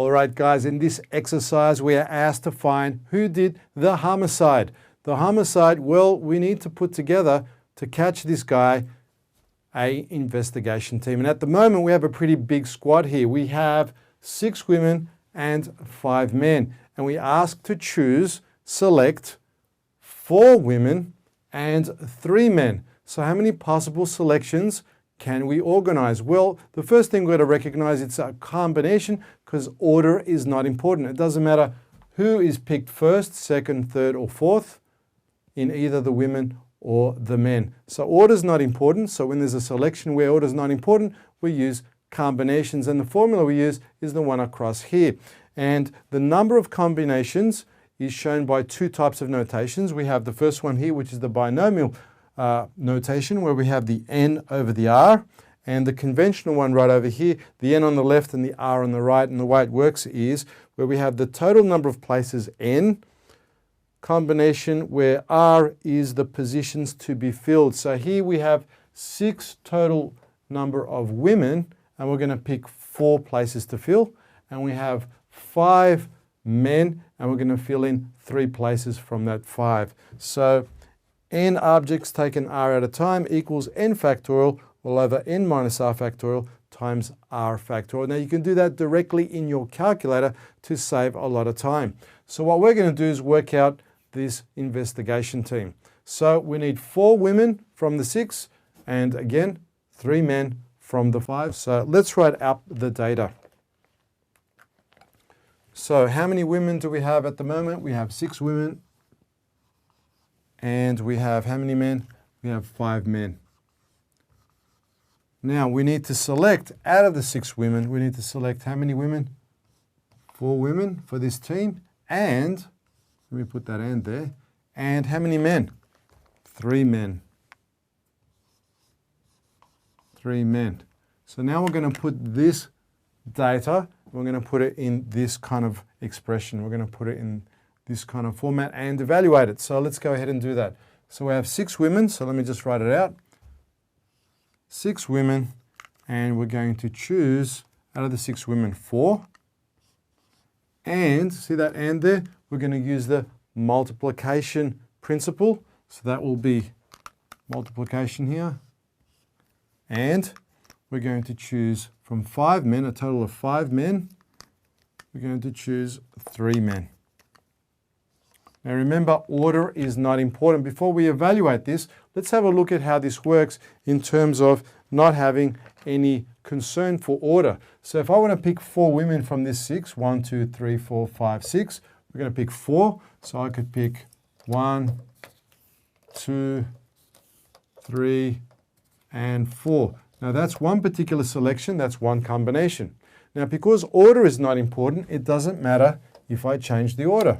All right, guys, in this exercise, we are asked to find who did the homicide. The homicide, well, we need to put together, to catch this guy, an investigation team. And at the moment, we have a pretty big squad here. We have 6 women and 5 men. And we ask to select 4 women and 3 men. So how many possible selections can we organize? Well, the first thing we've got to recognize, it's a combination, because order is not important. It doesn't matter who is picked first, second, third, or fourth in either the women or the men. So order is not important. So when there's a selection where order is not important, we use combinations. And the formula we use is the one across here. And the number of combinations is shown by 2 types of notations. We have the first one here, which is the binomial notation, where we have the n over the r, and the conventional one right over here, the n on the left and the r on the right. And the way it works is where we have the total number of places n, combination where r is the positions to be filled. So here we have 6 total number of women, and we're going to pick 4 places to fill. And we have 5 men, and we're going to fill in 3 places from that 5. So n objects taken r at a time equals n factorial all over n minus r factorial times r factorial. Now you can do that directly in your calculator to save a lot of time. So what we're going to do is work out this investigation team. So we need 4 women from the 6, and again 3 men from the 5. So let's write out the data. So how many women do we have at the moment? We have 6 women. And we have how many men? We have 5 men. Now we need to select, out of the 6 women, we need to select how many women? 4 women for this team. And, let me put that and there. And how many men? 3 men. 3 men. So now we're going to put this data, we're going to put it in this kind of expression. We're going to put it in this kind of format and evaluate it. So let's go ahead and do that. So we have 6 women, so let me just write it out. 6 women, and we're going to choose, out of the 6 women, 4. And, see that and there? We're going to use the multiplication principle. So that will be multiplication here. And we're going to choose from 5 men, a total of 5 men, we're going to choose 3 men. Now remember, order is not important. Before we evaluate this, let's have a look at how this works in terms of not having any concern for order. So if I want to pick 4 women from this 6, 1, 2, 3, 4, 5, 6, we're going to pick 4. So I could pick 1, 2, 3, and 4. Now that's one particular selection, that's one combination. Now because order is not important, it doesn't matter if I change the order.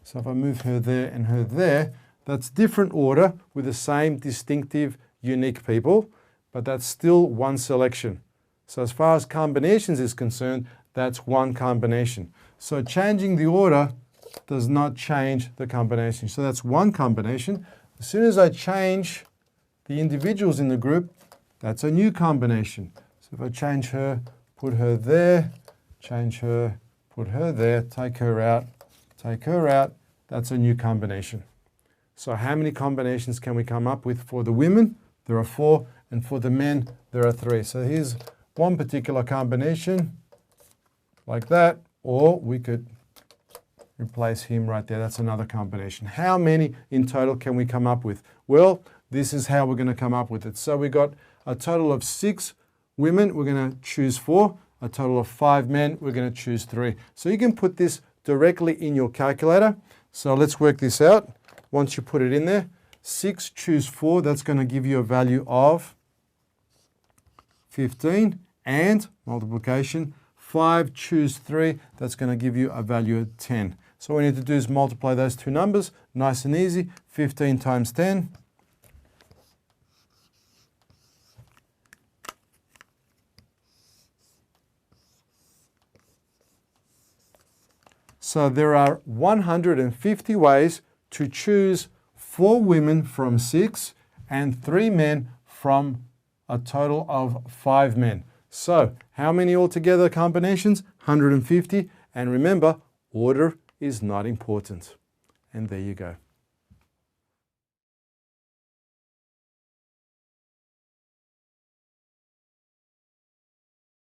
So if I move her there and her there, that's different order with the same distinctive, unique people, but that's still one selection. So as far as combinations is concerned, that's one combination. So changing the order does not change the combination. So that's one combination. As soon as I change the individuals in the group, that's a new combination. So if I change her, put her there, change her, put her there, take her out, that's a new combination. So how many combinations can we come up with for the women? There are 4, and for the men, there are 3. So here's one particular combination, like that, or we could replace him right there. That's another combination. How many in total can we come up with? Well, this is how we're going to come up with it. So we got a total of 6 women, we're going to choose 4. A total of 5 men, we're going to choose 3. So you can put this directly in your calculator. So let's work this out. Once you put it in there, 6 choose 4, that's going to give you a value of 15. And multiplication, 5 choose 3, that's going to give you a value of 10. So what we need to do is multiply those 2 numbers, nice and easy. 15 times 10. So there are 150 ways to choose 4 women from 6 and 3 men from a total of 5 men. So how many altogether combinations? 150. And remember, order is not important. And there you go.